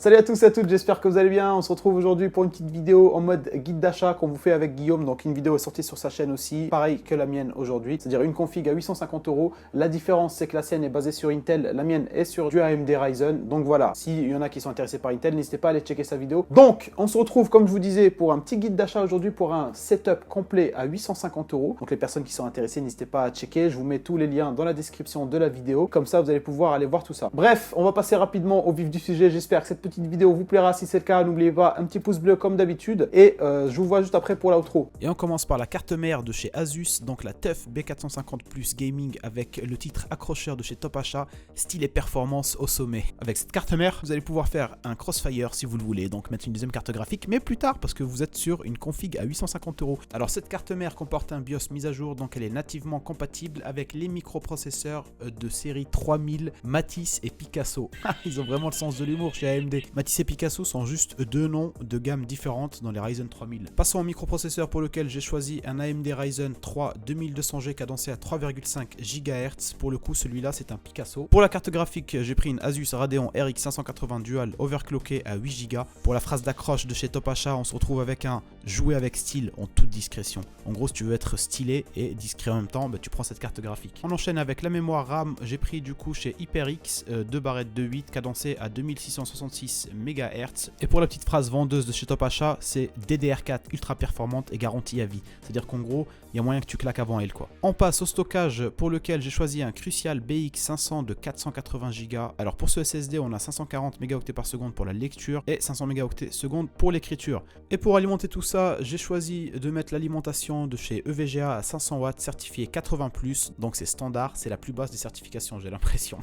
Salut à tous et à toutes, j'espère que vous allez bien. On se retrouve aujourd'hui pour une petite vidéo en mode guide d'achat qu'on vous fait avec Guillaume. Donc une vidéo est sortie sur sa chaîne aussi, pareil que la mienne aujourd'hui. C'est-à-dire une config à 850 €. La différence, c'est que la sienne est basée sur Intel, la mienne est sur du AMD Ryzen. Donc voilà, s'il y en a qui sont intéressés par Intel, n'hésitez pas à aller checker sa vidéo. Donc on se retrouve, comme je vous disais, pour un petit guide d'achat aujourd'hui pour un setup complet à 850 €. Donc les personnes qui sont intéressées, n'hésitez pas à checker. Je vous mets tous les liens dans la description de la vidéo. Comme ça, vous allez pouvoir aller voir tout ça. Bref, on va passer rapidement au vif du sujet. J'espère que cette petite vidéo vous plaira. Si c'est le cas, n'oubliez pas un petit pouce bleu comme d'habitude et je vous vois juste après pour l'outro. Et on commence par la carte mère de chez Asus, donc la TUF B450 Plus Gaming avec le titre accrocheur de chez Top Achat, style et performance au sommet. Avec cette carte mère, vous allez pouvoir faire un Crossfire si vous le voulez, donc mettre une deuxième carte graphique, mais plus tard parce que vous êtes sur une config à 850 €. Alors cette carte mère comporte un BIOS mise à jour, donc elle est nativement compatible avec les microprocesseurs de série 3000 Matisse et Picasso. Ils ont vraiment le sens de l'humour chez AMD. Matisse et Picasso sont juste deux noms de gamme différentes dans les Ryzen 3000. Passons au microprocesseur pour lequel j'ai choisi un AMD Ryzen 3 2200G cadencé à 3,5 GHz. Pour le coup, celui-là, c'est un Picasso. Pour la carte graphique, j'ai pris une Asus Radeon RX 580 Dual overclocké à 8 Go. Pour la phrase d'accroche de chez Top Achat, on se retrouve avec un jouer avec style en toute discrétion. En gros, si tu veux être stylé et discret en même temps, tu prends cette carte graphique. On enchaîne avec la mémoire RAM. J'ai pris du coup chez HyperX 2 barrettes de 8 cadencé à 2666 MHz. Et pour la petite phrase vendeuse de chez Top Achat, c'est DDR4 ultra performante et garantie à vie. C'est-à-dire qu'en gros, il y a moyen que tu claques avant elle quoi. On passe au stockage pour lequel j'ai choisi un Crucial BX500 de 480 Go. Alors pour ce SSD, on a 540 mégaoctets par seconde pour la lecture et 500 mégaoctets seconde pour l'écriture. Et pour alimenter tout ça, j'ai choisi de mettre l'alimentation de chez EVGA à 500 watts certifié 80+. Donc c'est standard, c'est la plus basse des certifications, j'ai l'impression.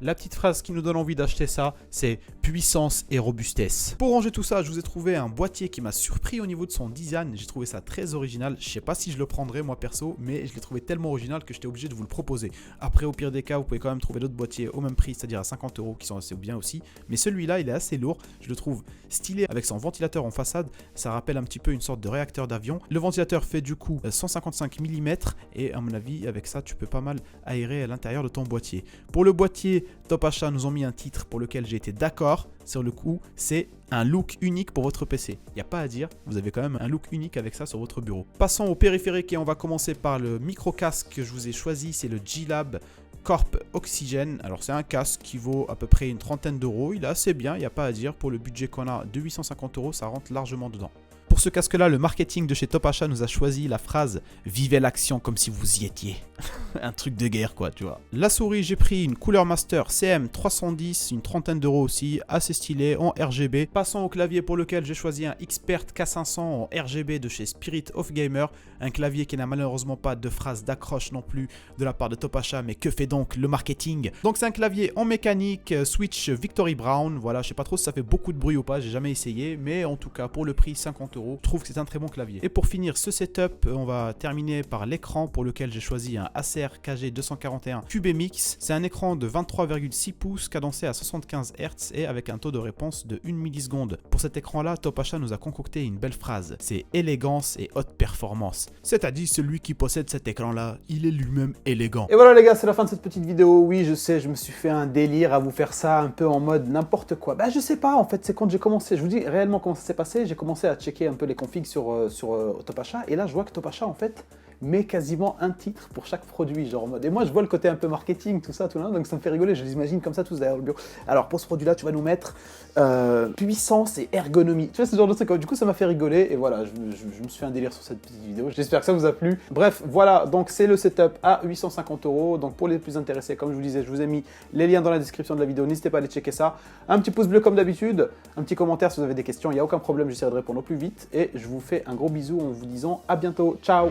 La petite phrase qui nous donne envie d'acheter ça, c'est puissance et robustesse. Pour ranger tout ça, je vous ai trouvé un boîtier qui m'a surpris au niveau de son design. J'ai trouvé ça très original. Je sais pas si je le prendrais moi perso, mais je l'ai trouvé tellement original que j'étais obligé de vous le proposer. Après, au pire des cas, vous pouvez quand même trouver d'autres boîtiers au même prix, c'est-à-dire à 50 € qui sont assez bien aussi. Mais celui-là, il est assez lourd. Je le trouve stylé avec son ventilateur en façade. Ça rappelle un petit peu une sorte de réacteur d'avion. Le ventilateur fait du coup 155 mm et à mon avis, avec ça, tu peux pas mal aérer à l'intérieur de ton boîtier. Pour le boîtier, Top Achat nous ont mis un titre pour lequel j'ai été d'accord. Sur le coup, c'est un look unique pour votre PC. Il n'y a pas à dire, vous avez quand même un look unique avec ça sur votre bureau. Passons au périphérique et on va commencer par le micro-casque que je vous ai choisi. C'est le G-Lab Corp Oxygen. Alors c'est un casque qui vaut à peu près une trentaine d'euros. Il est assez bien, il n'y a pas à dire. Pour le budget qu'on a de 850 €, ça rentre largement dedans. Pour ce casque-là, le marketing de chez Top Achat nous a choisi la phrase « Vivez l'action comme si vous y étiez ». Un truc de guerre quoi, tu vois. La souris, j'ai pris une Cooler Master CM310, une trentaine d'euros aussi, assez stylé en RGB. Passons au clavier pour lequel j'ai choisi un Expert K500 en RGB de chez Spirit of Gamer. Un clavier qui n'a malheureusement pas de phrase d'accroche non plus de la part de Top Achat, mais que fait donc le marketing? Donc c'est un clavier en mécanique, switch Victory Brown. Voilà, je sais pas trop si ça fait beaucoup de bruit ou pas, j'ai jamais essayé, mais en tout cas pour le prix 50 €, je trouve que c'est un très bon clavier. Et pour finir ce setup, on va terminer par l'écran pour lequel j'ai choisi un Acer KG241 QBMX. C'est un écran de 23,6 pouces cadencé à 75 Hz et avec un taux de réponse de 1 milliseconde. Pour cet écran-là, Top Achat nous a concocté une belle phrase. C'est élégance et haute performance. C'est-à-dire celui qui possède cet écran-là, il est lui-même élégant. Et voilà les gars, c'est la fin de cette petite vidéo. Oui, je sais, je me suis fait un délire à vous faire ça un peu en mode n'importe quoi. Je sais pas, en fait, c'est quand j'ai commencé, je vous dis réellement comment ça s'est passé, j'ai commencé à checker un peu les configs sur Top Achat et là je vois que Top Achat en fait met quasiment un titre pour chaque produit, genre en mode. Et moi je vois le côté un peu marketing, tout ça, donc ça me fait rigoler, je les imagine comme ça tous derrière le bureau. Alors pour ce produit-là, tu vas nous mettre puissance et ergonomie. Tu vois ce genre de truc, du coup ça m'a fait rigoler et voilà, je me suis fait un délire sur cette petite vidéo. J'espère que ça vous a plu. Bref, voilà, donc c'est le setup à 850 €. Donc pour les plus intéressés, comme je vous disais, je vous ai mis les liens dans la description de la vidéo, n'hésitez pas à aller checker ça. Un petit pouce bleu comme d'habitude, un petit commentaire si vous avez des questions, il n'y a aucun problème, j'essaierai de répondre au plus vite et je vous fais un gros bisou en vous disant à bientôt. Ciao.